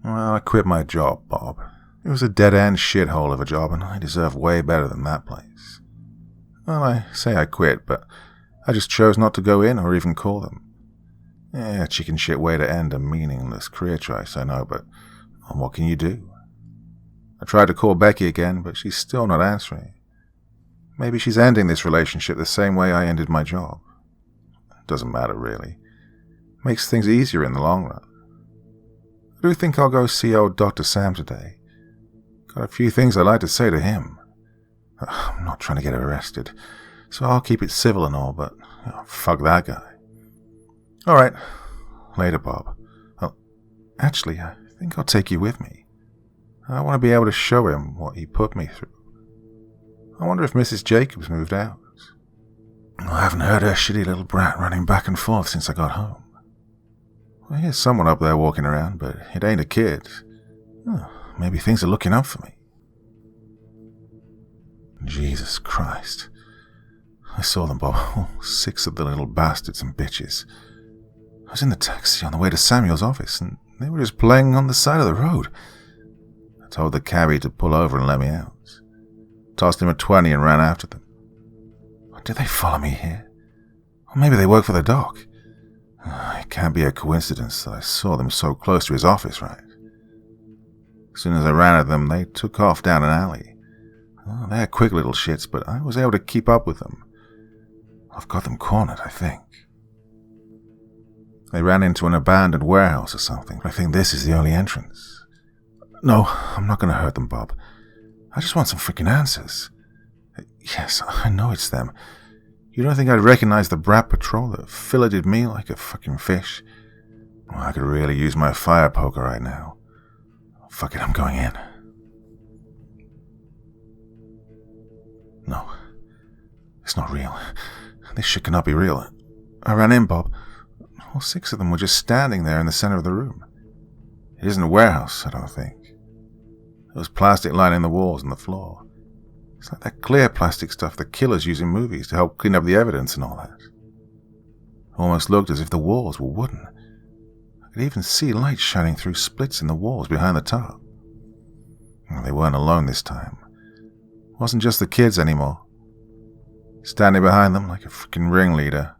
Well, I quit my job, Bob. It was a dead-end shithole of a job, and I deserve way better than that place. Well, I say I quit, but I just chose not to go in or even call them. Yeah, chicken shit way to end a meaningless career choice, I know, but what can you do? I tried to call Becky again, but she's still not answering. Maybe she's ending this relationship the same way I ended my job. Doesn't matter, really. Makes things easier in the long run. I do think I'll go see old Dr. Sam today. Got a few things I'd like to say to him. I'm not trying to get arrested, so I'll keep it civil and all, but fuck that guy. All right, later, Bob. Oh, actually, I think I'll take you with me. I want to be able to show him what he put me through. I wonder if Mrs. Jacobs moved out. I haven't heard her shitty little brat running back and forth since I got home. I hear someone up there walking around, but it ain't a kid. Maybe things are looking up for me. Jesus Christ. I saw them, Bob. All 6 of the little bastards and bitches. I was in the taxi on the way to Samuel's office, and they were just playing on the side of the road. I told the cabbie to pull over and let me out. Tossed him a 20 and ran after them. Did they follow me here? Or maybe they work for the doc. It can't be a coincidence that I saw them so close to his office, right? As soon as I ran at them, they took off down an alley. They're quick little shits, but I was able to keep up with them. I've got them cornered, I think. They ran into an abandoned warehouse or something. I think this is the only entrance. No, I'm not going to hurt them, Bob. I just want some freaking answers. Yes, I know it's them. You don't think I'd recognize the brat patrol that filleted me like a fucking fish? Well, I could really use my fire poker right now. Fuck it, I'm going in. No, it's not real. This shit cannot be real. I ran in, Bob. All 6 of them were just standing there in the center of the room. It isn't a warehouse, I don't think. There was plastic lining the walls and the floor. It's like that clear plastic stuff the killers use in movies to help clean up the evidence and all that. Almost looked as if the walls were wooden. I could even see light shining through splits in the walls behind the top. Well, they weren't alone this time. It wasn't just the kids anymore. Standing behind them like a freaking ringleader.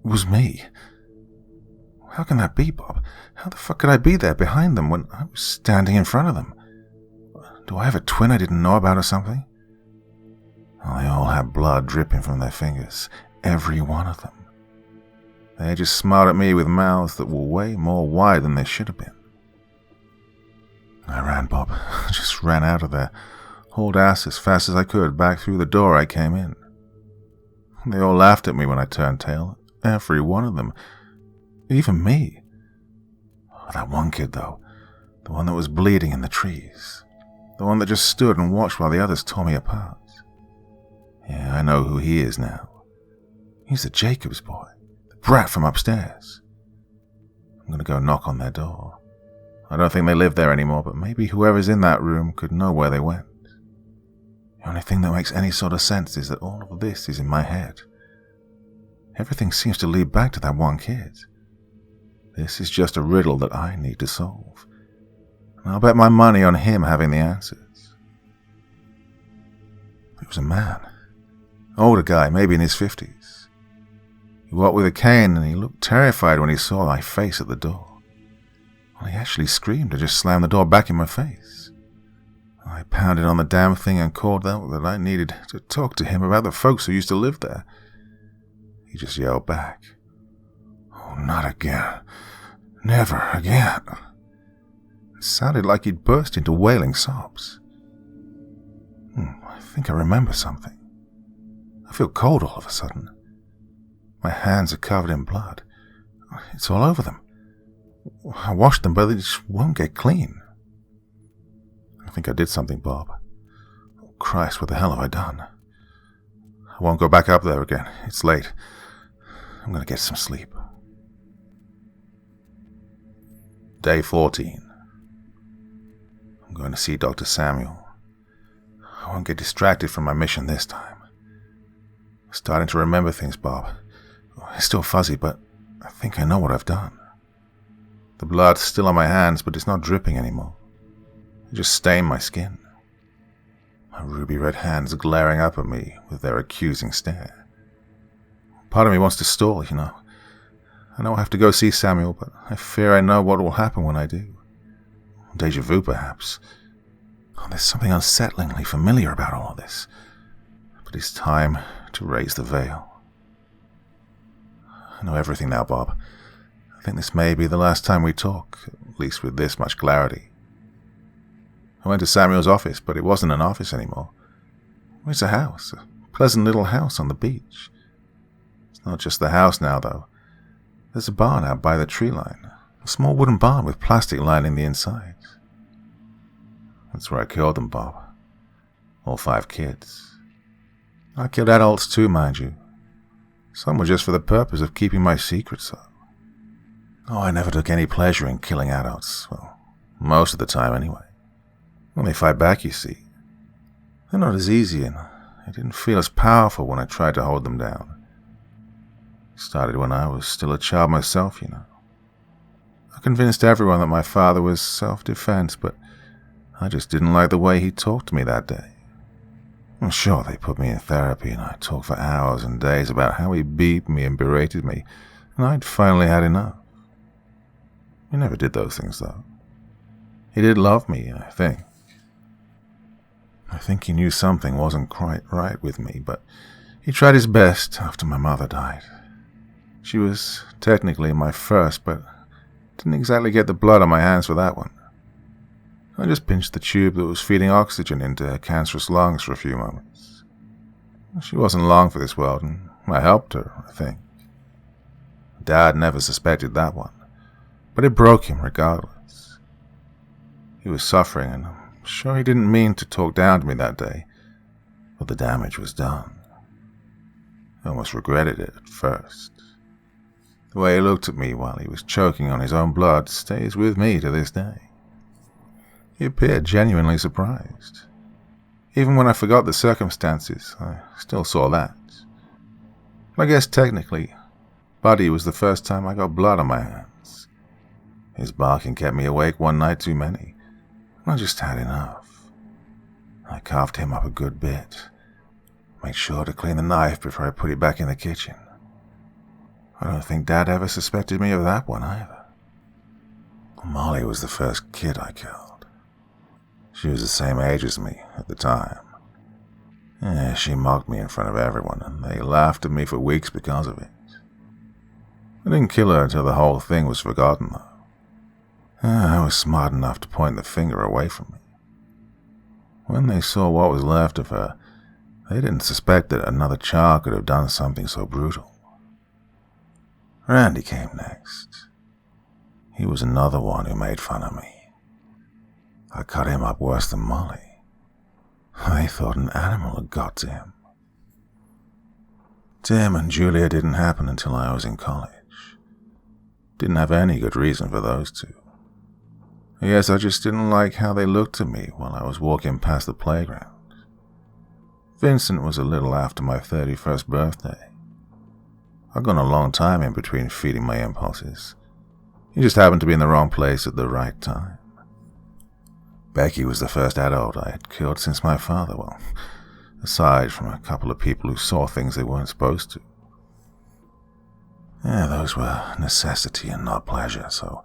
It was me. How can that be, Bob? How the fuck could I be there behind them when I was standing in front of them? Do I have a twin I didn't know about or something? Oh, they all had blood dripping from their fingers. Every one of them. They just smiled at me with mouths that were way more wide than they should have been. I ran, Bob. I just ran out of there. Hauled ass as fast as I could back through the door I came in. They all laughed at me when I turned tail. Every one of them. Even me. Oh, that one kid, though. The one that was bleeding in the trees. The one that just stood and watched while the others tore me apart. Yeah, I know who he is now. He's the Jacobs boy. The brat from upstairs. I'm going to go knock on their door. I don't think they live there anymore, but maybe whoever's in that room could know where they went. The only thing that makes any sort of sense is that all of this is in my head. Everything seems to lead back to that one kid. This is just a riddle that I need to solve. And I'll bet my money on him having the answers. He was a man. Older guy, maybe in his 50s. He walked with a cane and he looked terrified when he saw my face at the door. Well, he actually screamed and just slammed the door back in my face. I pounded on the damn thing and called out that I needed to talk to him about the folks who used to live there. He just yelled back, "Oh, not again. Never again." It sounded like he'd burst into wailing sobs. I think I remember something. I feel cold all of a sudden. My hands are covered in blood. It's all over them. I washed them, but they just won't get clean. I think I did something, Bob. Oh, Christ, what the hell have I done? I won't go back up there again. It's late. I'm going to get some sleep. Day 14. I'm going to see Dr. Samuel. I won't get distracted from my mission this time. I'm starting to remember things, Bob. It's still fuzzy, but I think I know what I've done. The blood's still on my hands, but it's not dripping anymore. It just stained my skin. My ruby red hands glaring up at me with their accusing stare. Part of me wants to stall, you know. I know I have to go see Samuel, but I fear I know what will happen when I do. Deja vu, perhaps. Oh, there's something unsettlingly familiar about all of this. But it's time to raise the veil. I know everything now, Bob. I think this may be the last time we talk, at least with this much clarity. I went to Samuel's office, but it wasn't an office anymore. It's a house, a pleasant little house on the beach. It's not just the house now, though. There's a barn out by the tree line, a small wooden barn with plastic lining the inside. That's where I killed them, Bob. All 5 kids. I killed adults too, mind you. Some were just for the purpose of keeping my secret so. Oh, I never took any pleasure in killing adults. Well, most of the time anyway. When they fight back, you see. They're not as easy, and I didn't feel as powerful when I tried to hold them down. It started when I was still a child myself, you know. I convinced everyone that my father was self-defense, but I just didn't like the way he talked to me that day. Well, sure, they put me in therapy, and I talked for hours and days about how he beat me and berated me, and I'd finally had enough. He never did those things, though. He did love me, I think. I think he knew something wasn't quite right with me, but he tried his best after my mother died. She was technically my first, but didn't exactly get the blood on my hands for that one. I just pinched the tube that was feeding oxygen into her cancerous lungs for a few moments. She wasn't long for this world, and I helped her, I think. Dad never suspected that one, but it broke him regardless. He was suffering, and I'm sure he didn't mean to talk down to me that day, but the damage was done. I almost regretted it at first. The way he looked at me while he was choking on his own blood stays with me to this day. He appeared genuinely surprised. Even when I forgot the circumstances, I still saw that. I guess technically, Buddy was the first time I got blood on my hands. His barking kept me awake one night too many. I just had enough. I carved him up a good bit. Made sure to clean the knife before I put it back in the kitchen. I don't think Dad ever suspected me of that one either. Molly was the first kid I killed. She was the same age as me at the time. Yeah, she mocked me in front of everyone, and they laughed at me for weeks because of it. I didn't kill her until the whole thing was forgotten, though. I was smart enough to point the finger away from me. When they saw what was left of her, they didn't suspect that another child could have done something so brutal. Randy came next. He was another one who made fun of me. I cut him up worse than Molly. They thought an animal had got to him. Tim and Julia didn't happen until I was in college. Didn't have any good reason for those two. I guess I just didn't like how they looked at me while I was walking past the playground. Vincent was a little after my 31st birthday. I'd gone a long time in between feeding my impulses. He just happened to be in the wrong place at the right time. Becky was the first adult I had killed since my father, well, aside from a couple of people who saw things they weren't supposed to. Yeah, those were necessity and not pleasure, so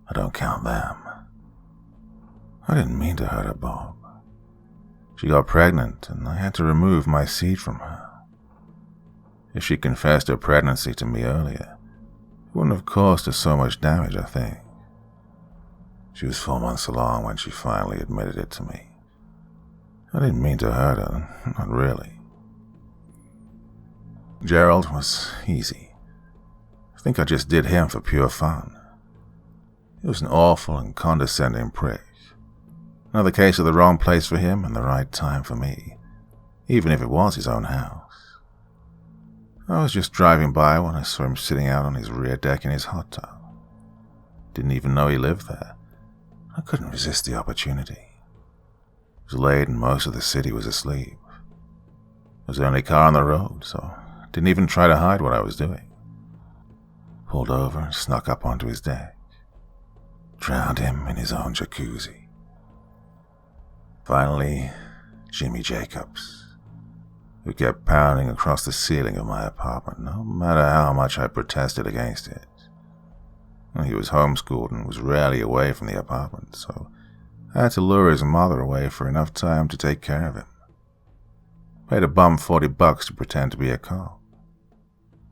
I don't count them. I didn't mean to hurt her, Bob. She got pregnant, and I had to remove my seed from her. If she confessed her pregnancy to me earlier, it wouldn't have caused her so much damage, I think. She was 4 months along when she finally admitted it to me. I didn't mean to hurt her, not really. Gerald was easy. I think I just did him for pure fun. He was an awful and condescending prick. Another case of the wrong place for him and the right time for me, even if it was his own house. I was just driving by when I saw him sitting out on his rear deck in his hot tub. Didn't even know he lived there. I couldn't resist the opportunity. It was late and most of the city was asleep. It was the only car on the road, so I didn't even try to hide what I was doing. Pulled over and snuck up onto his deck. Drowned him in his own jacuzzi. Finally, Jimmy Jacobs, who kept pounding across the ceiling of my apartment, no matter how much I protested against it. He was homeschooled and was rarely away from the apartment, so I had to lure his mother away for enough time to take care of him. Paid a bum $40 to pretend to be a cop.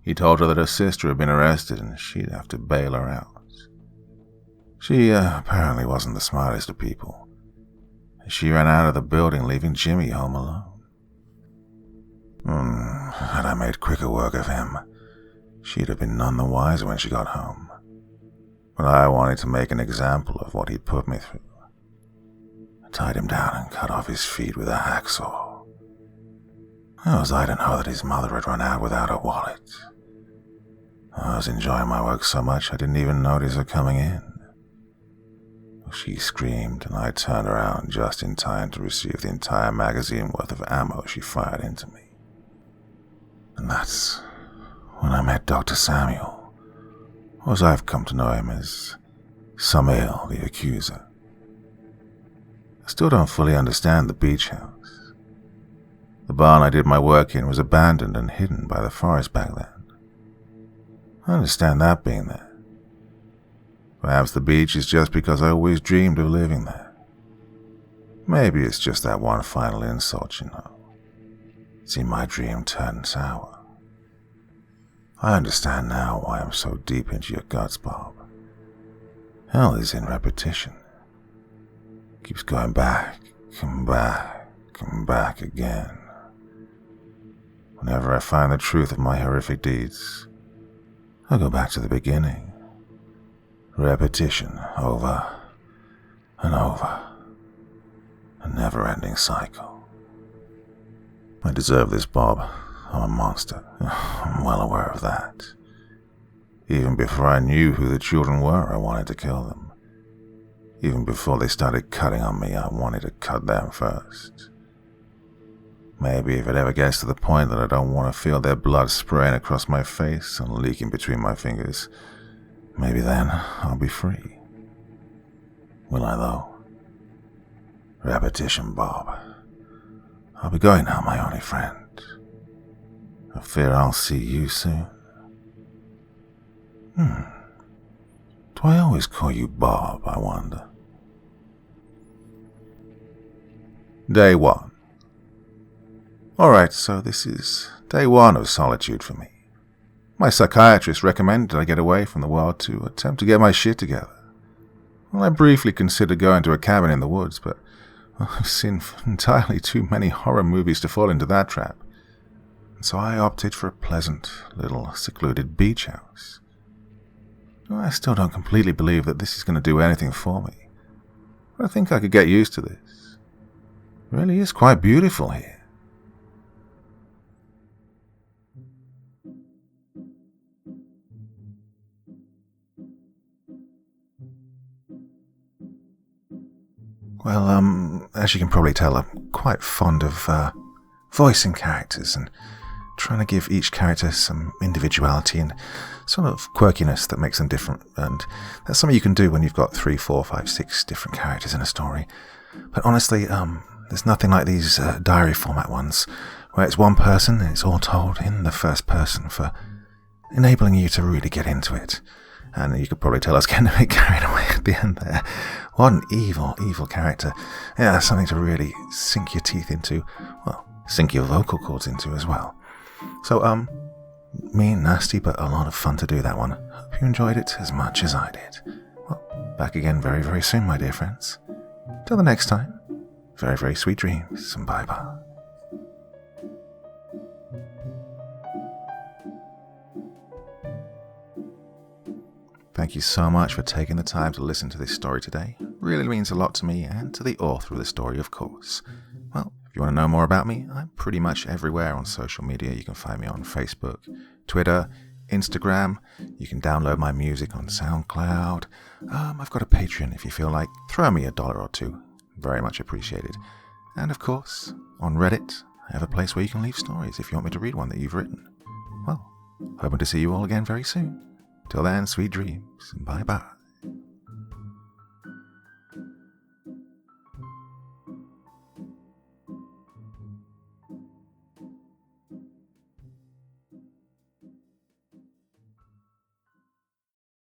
He told her that her sister had been arrested and she'd have to bail her out. She apparently wasn't the smartest of people. She ran out of the building, leaving Jimmy home alone. Had I made quicker work of him, she'd have been none the wiser when she got home. But I wanted to make an example of what he'd put me through. I tied him down and cut off his feet with a hacksaw. How was I to know that his mother had run out without her wallet? I was enjoying my work so much I didn't even notice her coming in. She screamed, and I turned around just in time to receive the entire magazine worth of ammo she fired into me. And that's when I met Dr. Samuel, or as I've come to know him as Samael the Accuser. I still don't fully understand the beach house. The barn I did my work in was abandoned and hidden by the forest back then. I understand that being there. Perhaps the beach is just because I always dreamed of living there. Maybe it's just that one final insult, you know. See my dream turn sour. I understand now why I'm so deep into your guts, Bob. Hell is in repetition. Keeps going back, and back, and back again. Whenever I find the truth of my horrific deeds, I go back to the beginning. Repetition, over and over. A never-ending cycle. I deserve this, Bob. I'm a monster. I'm well aware of that. Even before I knew who the children were, I wanted to kill them. Even before they started cutting on me, I wanted to cut them first. Maybe if it ever gets to the point that I don't want to feel their blood spraying across my face and leaking between my fingers, maybe then I'll be free. Will I, though? Repetition, Bob. I'll be going now, my only friend. I fear I'll see you soon. Do I always call you Bob, I wonder? Day 1. Alright, so this is day 1 of solitude for me. My psychiatrist recommended I get away from the world to attempt to get my shit together. Well, I briefly considered going to a cabin in the woods, but I've seen entirely too many horror movies to fall into that trap. And so I opted for a pleasant, little, secluded beach house. I still don't completely believe that this is going to do anything for me, but I think I could get used to this. It really is quite beautiful here. Well, as you can probably tell, I'm quite fond of voicing characters and trying to give each character some individuality and sort of quirkiness that makes them different. And that's something you can do when you've got 3, 4, 5, 6 different characters in a story. But honestly, there's nothing like these diary format ones, where it's one person and it's all told in the first person, for enabling you to really get into it. And you could probably tell I was getting a bit carried away at the end there. What an evil, evil character. Yeah, that's something to really sink your teeth into. Well, sink your vocal cords into as well. So, mean and nasty, but a lot of fun to do that one. Hope you enjoyed it as much as I did. Well, back again very, very soon, my dear friends. Till the next time, very, very sweet dreams, and bye-bye. Thank you so much for taking the time to listen to this story today. It really means a lot to me and to the author of the story, of course. Well, if you want to know more about me, I'm pretty much everywhere on social media. You can find me on Facebook, Twitter, Instagram. You can download my music on SoundCloud. I've got a Patreon if you feel like. Throw me $1 or $2. Very much appreciated. And of course, on Reddit, I have a place where you can leave stories if you want me to read one that you've written. Well, hoping to see you all again very soon. Till then, sweet dreams, and bye-bye.